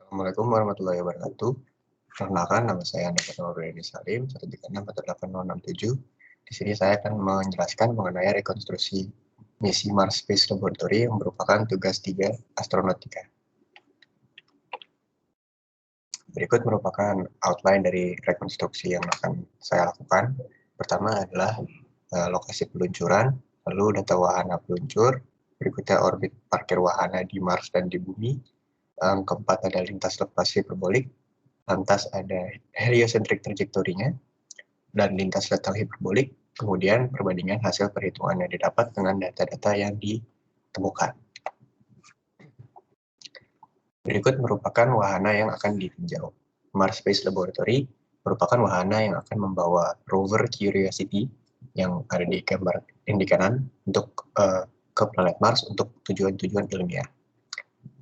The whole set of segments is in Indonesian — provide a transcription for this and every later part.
Assalamualaikum warahmatullahi wabarakatuh. Perkenalkan, nama saya Andes Nurul Salim, 1364867. Di sini saya akan menjelaskan mengenai rekonstruksi misi Mars Space Laboratory yang merupakan tugas 3 astronautika. Berikut merupakan outline dari rekonstruksi yang akan saya lakukan. Pertama adalah lokasi peluncuran, lalu data wahana peluncur, berikutnya orbit parkir wahana di Mars dan di Bumi, keempat ada lintas lepas hiperbolik, lantas ada heliocentric trajektorinya, dan lintas datang hiperbolik, kemudian perbandingan hasil perhitungan yang didapat dengan data-data yang ditemukan. Berikut merupakan wahana yang akan ditinjau. Mars Space Laboratory merupakan wahana yang akan membawa rover Curiosity yang ada di gambar yang di kanan untuk ke planet Mars untuk tujuan-tujuan ilmiah.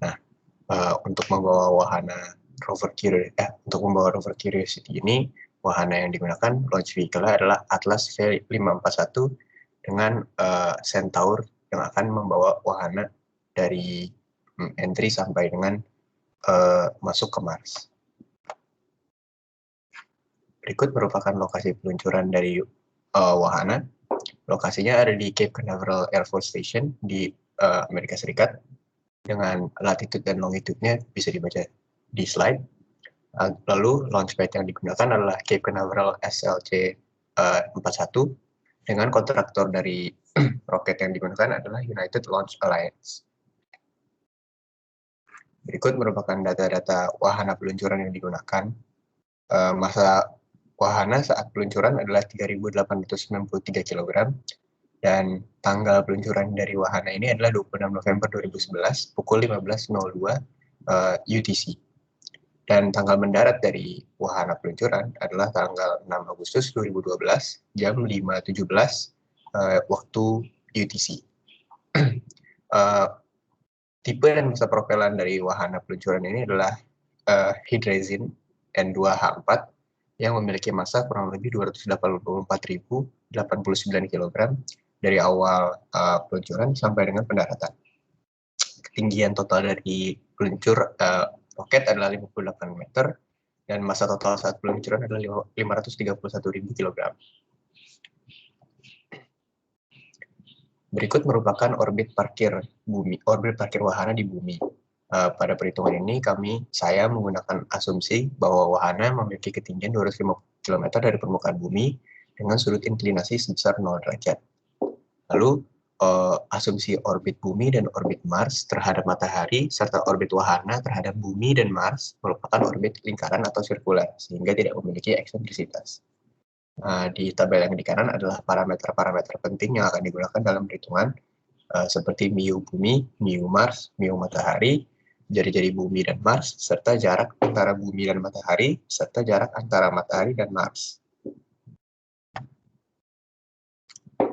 Nah, untuk membawa rover Curiosity ini, wahana yang digunakan launch vehicle adalah Atlas V541 dengan Centaur yang akan membawa wahana dari entry sampai dengan masuk ke Mars. Berikut merupakan lokasi peluncuran dari wahana. Lokasinya ada di Cape Canaveral Air Force Station di Amerika Serikat. Dengan latitude dan longitude-nya bisa dibaca di slide. Lalu launchpad yang digunakan adalah Cape Canaveral SLC 41 dengan kontraktor dari roket yang digunakan adalah United Launch Alliance. Berikut merupakan data-data wahana peluncuran yang digunakan. Masa wahana saat peluncuran adalah 3.893 kg dan tanggal peluncuran dari wahana ini adalah 26 November 2011 pukul 15.02 UTC. Dan tanggal mendarat dari wahana peluncuran adalah tanggal 6 Agustus 2012 jam 5.17 waktu UTC. Tipe dan masa propelan dari wahana peluncuran ini adalah Hydrazine N2H4 yang memiliki masa kurang lebih 284.089 kg dari awal peluncuran sampai dengan pendaratan. Ketinggian total dari peluncur roket adalah 58 meter dan masa total saat peluncuran adalah 531.000 kg. Berikut merupakan orbit parkir wahana di bumi. Pada perhitungan ini saya menggunakan asumsi bahwa wahana memiliki ketinggian 250 km dari permukaan bumi dengan sudut inklinasi sebesar 0 derajat. Lalu asumsi orbit bumi dan orbit Mars terhadap matahari serta orbit wahana terhadap bumi dan Mars merupakan orbit lingkaran atau sirkular sehingga tidak memiliki eksentrisitas. Di tabel yang di kanan adalah parameter-parameter penting yang akan digunakan dalam perhitungan seperti mu bumi, mu Mars, mu matahari, jari-jari bumi dan Mars, serta jarak antara bumi dan matahari, serta jarak antara matahari dan Mars.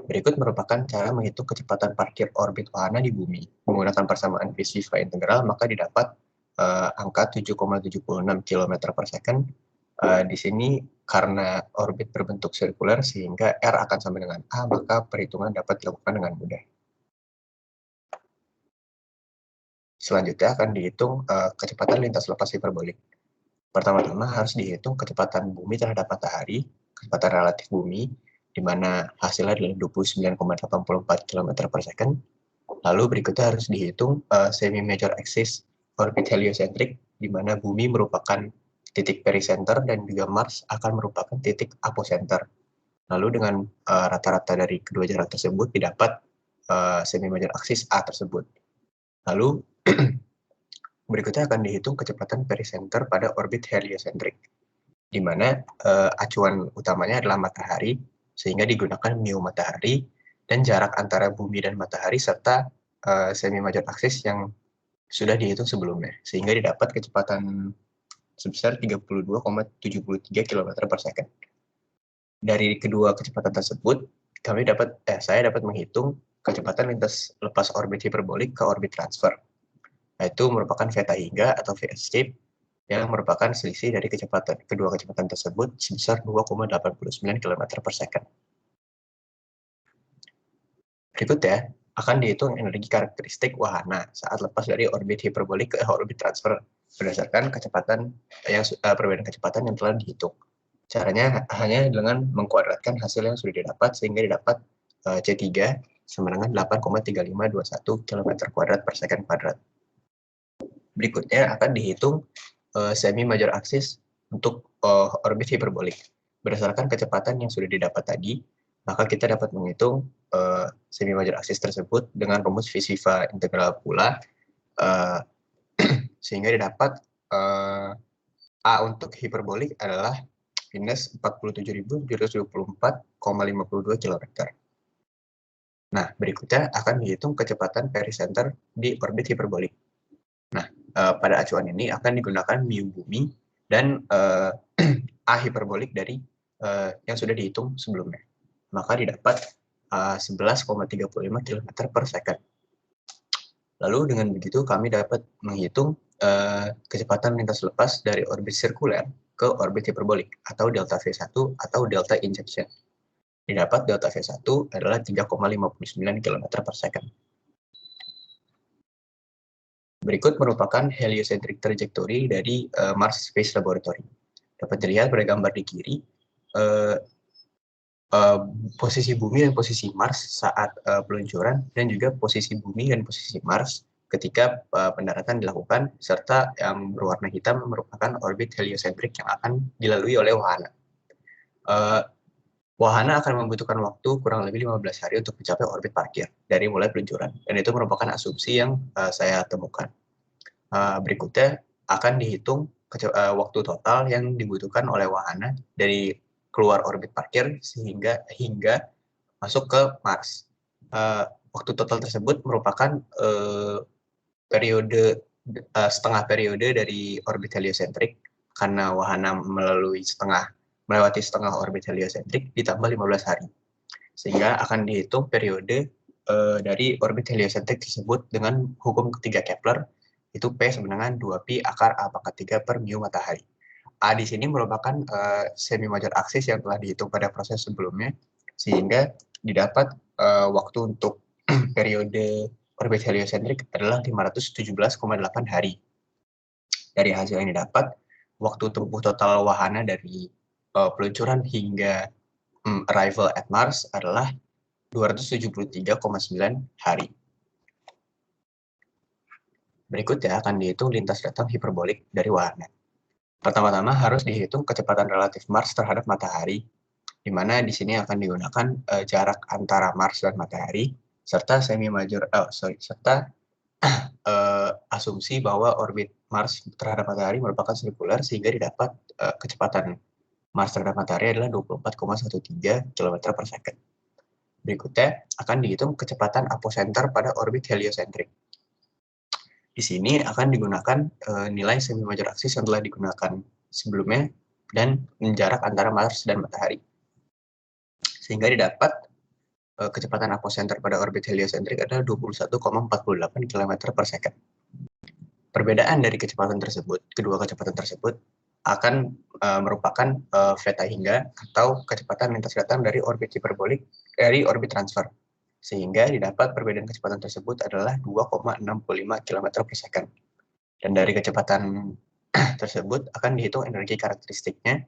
Berikut merupakan cara menghitung kecepatan parkir orbit wahana di bumi. Menggunakan persamaan P-Swift integral, maka didapat angka 7,76 km per second. Di sini karena orbit berbentuk sirkular sehingga R akan sama dengan A, maka perhitungan dapat dilakukan dengan mudah. Selanjutnya akan dihitung kecepatan lintas lepas hiperbolik. Pertama-tama harus dihitung kecepatan bumi terhadap matahari, kecepatan relatif bumi, di mana hasilnya adalah 29,84 km per second. Lalu berikutnya harus dihitung semi-major axis orbit heliocentric, di mana bumi merupakan titik pericenter dan juga Mars akan merupakan titik apocenter. Lalu dengan rata-rata dari kedua jarak tersebut didapat semi-major axis A tersebut. Lalu berikutnya akan dihitung kecepatan pericenter pada orbit heliocentric, di mana acuan utamanya adalah matahari, sehingga digunakan mu matahari, dan jarak antara bumi dan matahari serta semi-major axis yang sudah dihitung sebelumnya, sehingga didapat kecepatan sebesar 32,73 km per second. Dari kedua kecepatan tersebut, saya dapat menghitung kecepatan lintas lepas orbit hiperbolik ke orbit transfer, yaitu merupakan theta hingga atau v escape yang merupakan selisih dari kedua kecepatan tersebut sebesar 2,89 km per second. Berikutnya akan dihitung energi karakteristik wahana saat lepas dari orbit hiperbolik ke orbit transfer. berdasarkan kecepatan perbedaan kecepatan yang telah dihitung. Caranya hanya dengan mengkuadratkan hasil yang sudah didapat sehingga didapat C3 sama dengan 8,3521 km kuadrat per second kuadrat. Berikutnya akan dihitung semi major axis untuk orbit hiperbolik. Berdasarkan kecepatan yang sudah didapat tadi, maka kita dapat menghitung semi major axis tersebut dengan rumus Visiva integral pula, sehingga didapat A untuk hiperbolik adalah minus 47.724,52 km. Nah, berikutnya akan dihitung kecepatan pericenter di orbit hiperbolik. Nah, pada acuan ini akan digunakan mu bumi dan A hiperbolik dari yang sudah dihitung sebelumnya. Maka didapat 11,35 km per second. Lalu dengan begitu kami dapat menghitung kecepatan lintas lepas dari orbit sirkuler ke orbit hiperbolik atau delta V1 atau delta injection. Didapat delta V1 adalah 3,59 km per second. Berikut merupakan heliocentric trajectory dari Mars Space Laboratory. Dapat dilihat pada gambar di kiri, posisi bumi dan posisi Mars saat peluncuran, dan juga posisi bumi dan posisi Mars ketika pendaratan dilakukan, serta yang berwarna hitam merupakan orbit heliocentric yang akan dilalui oleh wahana. Wahana akan membutuhkan waktu kurang lebih 15 hari untuk mencapai orbit parkir dari mulai peluncuran, dan itu merupakan asumsi yang saya temukan. Berikutnya akan dihitung waktu total yang dibutuhkan oleh wahana dari keluar orbit parkir hingga masuk ke Mars. Waktu total tersebut merupakan periode setengah periode dari orbit heliosentrik, karena wahana melewati setengah orbit heliosentrik ditambah 15 hari. Sehingga akan dihitung periode dari orbit heliosentrik tersebut dengan hukum ketiga Kepler, itu P sama dengan 2pi akar A pangkat 3 per mu matahari. A di sini merupakan semi major axis yang telah dihitung pada proses sebelumnya, sehingga didapat waktu untuk periode orbit heliosentrik adalah 517,8 hari. Dari hasil yang didapat, waktu tempuh total wahana dari peluncuran hingga arrival at Mars adalah 273,9 hari. Berikutnya akan dihitung lintas datang hiperbolik dari wahana. Pertama-tama harus dihitung kecepatan relatif Mars terhadap matahari, di mana di sini akan digunakan jarak antara Mars dan matahari, serta asumsi bahwa orbit Mars terhadap matahari merupakan sirkular, sehingga didapat kecepatan Mars terhadap matahari adalah 24,13 km per second. Berikutnya akan dihitung kecepatan apocenter pada orbit heliosentrik. Di sini akan digunakan nilai semi major axis yang telah digunakan sebelumnya dan jarak antara Mars dan matahari. Sehingga didapat kecepatan apocenter pada orbit heliosentrik adalah 21,48 km per second. Perbedaan dari kecepatan tersebut, kedua kecepatan tersebut akan merupakan theta hingga atau kecepatan lintas datang dari orbit hiperbolik dari orbit transfer. Sehingga didapat perbedaan kecepatan tersebut adalah 2,65 km per second. Dan dari kecepatan tersebut akan dihitung energi karakteristiknya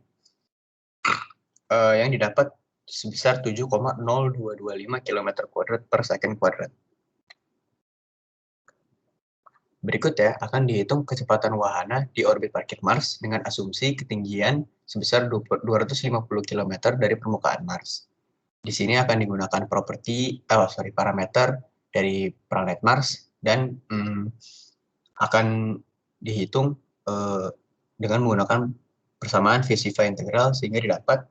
yang didapat sebesar 7,0225 km kuadrat per second kuadrat. Berikutnya akan dihitung kecepatan wahana di orbit parkir Mars dengan asumsi ketinggian sebesar 250 km dari permukaan Mars. Di sini akan digunakan parameter dari planet Mars, dan akan dihitung dengan menggunakan persamaan Visiva integral, sehingga didapat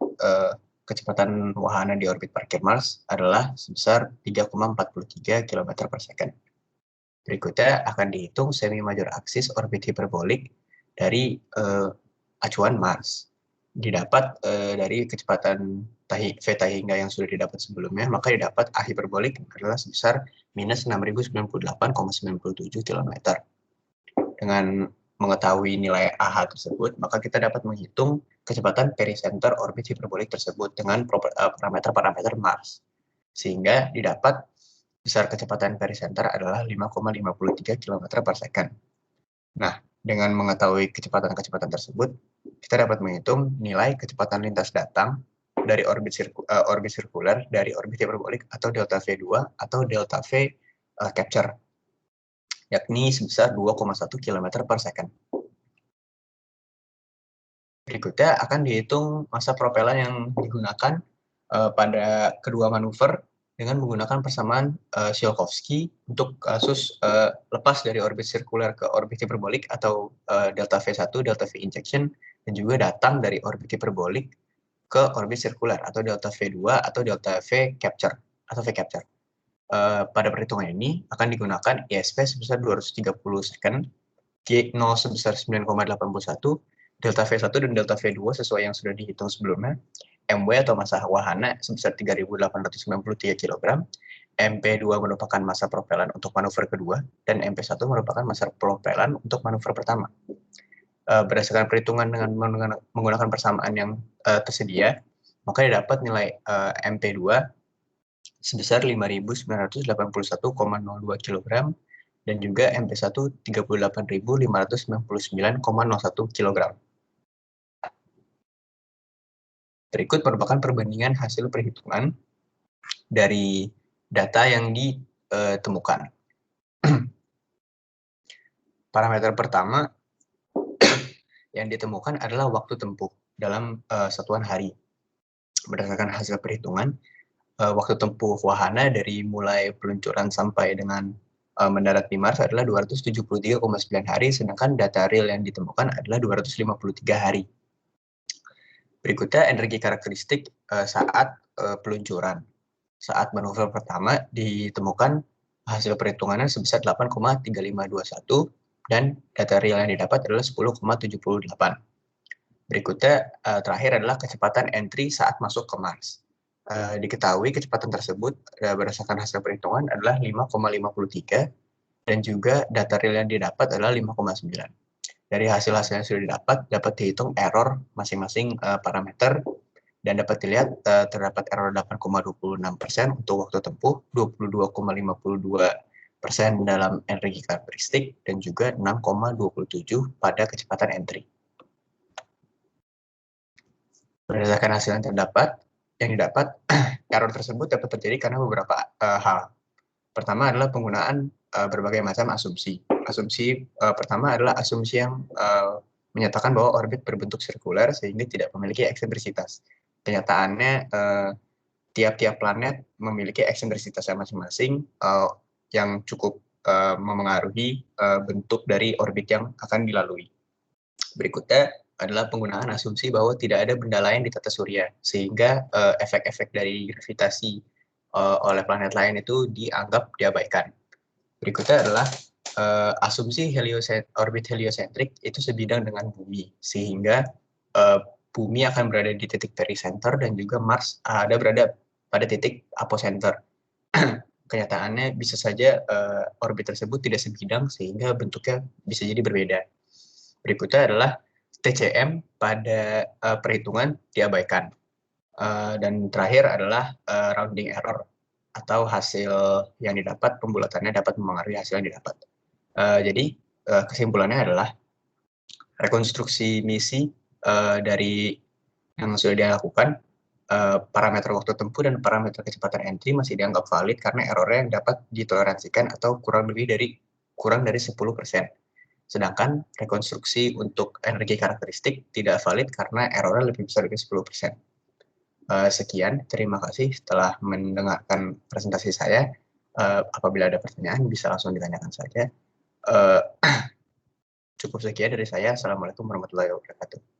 kecepatan wahana di orbit parkir Mars adalah sebesar 3,43 km per second. Berikutnya akan dihitung semi major axis orbit hiperbolik dari acuan Mars. Didapat dari kecepatan theta hingga yang sudah didapat sebelumnya, maka didapat A hiperbolik adalah sebesar minus 6098,97 km. Dengan mengetahui nilai AH tersebut, maka kita dapat menghitung kecepatan pericenter orbit hiperbolik tersebut dengan parameter-parameter Mars. Sehingga didapat besar kecepatan pericenter adalah 5,53 km per second. Nah, Dengan mengetahui kecepatan-kecepatan tersebut, kita dapat menghitung nilai kecepatan lintas datang dari orbit sirkular dari orbit hiperbolik atau delta V2 atau delta V capture, yakni sebesar 2,1 km per second. Berikutnya akan dihitung massa propelan yang digunakan pada kedua manuver dengan menggunakan persamaan Tsiolkovsky untuk kasus lepas dari orbit sirkular ke orbit hiperbolik atau delta V1, delta V injection, dan juga datang dari orbit hiperbolik ke orbit sirkular atau delta V2 atau delta V capture atau V capture. Pada perhitungan ini akan digunakan ISP sebesar 230 second, G0 sebesar 9,81, delta V1 dan delta V2 sesuai yang sudah dihitung sebelumnya, MW atau massa wahana sebesar 3.893 kg, MP2 merupakan massa propelan untuk manuver kedua, dan MP1 merupakan massa propelan untuk manuver pertama. Berdasarkan perhitungan dengan menggunakan persamaan yang tersedia, maka didapat nilai MP2 sebesar 5.981,02 kg, dan juga MP1 38.599,01 kg. Berikut merupakan perbandingan hasil perhitungan dari data yang ditemukan. Parameter pertama yang ditemukan adalah waktu tempuh dalam satuan hari. Berdasarkan hasil perhitungan, waktu tempuh wahana dari mulai peluncuran sampai dengan mendarat di Mars adalah 273,9 hari, sedangkan data real yang ditemukan adalah 253 hari. Berikutnya energi karakteristik saat peluncuran. Saat manuver pertama ditemukan hasil perhitungannya sebesar 8,3521 dan data real yang didapat adalah 10,78. Berikutnya terakhir adalah kecepatan entry saat masuk ke Mars. Diketahui kecepatan tersebut berdasarkan hasil perhitungan adalah 5,53 dan juga data real yang didapat adalah 5,9. Dari hasil-hasil yang sudah didapat, dapat dihitung error masing-masing parameter dan dapat dilihat terdapat error 8,26% untuk waktu tempuh, 22,52% dalam energi karakteristik, dan juga 6,27 pada kecepatan entry. Berdasarkan hasil yang didapat, error tersebut dapat terjadi karena beberapa hal. Pertama adalah penggunaan berbagai macam asumsi. Asumsi pertama adalah asumsi yang menyatakan bahwa orbit berbentuk sirkular sehingga tidak memiliki eksentrisitas. Kenyataannya tiap-tiap planet memiliki eksentrisitasnya masing-masing yang cukup memengaruhi bentuk dari orbit yang akan dilalui. Berikutnya adalah penggunaan asumsi bahwa tidak ada benda lain di tata surya, sehingga efek-efek dari gravitasi oleh planet lain itu dianggap diabaikan. Berikutnya adalah asumsi orbit heliosentrik itu sebidang dengan bumi, sehingga bumi akan berada di titik pericenter dan juga Mars berada pada titik apocenter. Kenyataannya bisa saja orbit tersebut tidak sebidang sehingga bentuknya bisa jadi berbeda. Berikutnya adalah TCM pada perhitungan diabaikan. Dan terakhir adalah rounding error atau hasil yang didapat, pembulatannya dapat mempengaruhi hasil yang didapat. Jadi kesimpulannya adalah rekonstruksi misi dari yang sudah dilakukan, parameter waktu tempuh dan parameter kecepatan entry masih dianggap valid karena errornya yang dapat ditoleransikan atau kurang dari 10%. Sedangkan rekonstruksi untuk energi karakteristik tidak valid karena errornya lebih besar dari 10%. Sekian, terima kasih telah mendengarkan presentasi saya. Apabila ada pertanyaan bisa langsung ditanyakan saja. Cukup sekian dari saya. Assalamualaikum warahmatullahi wabarakatuh.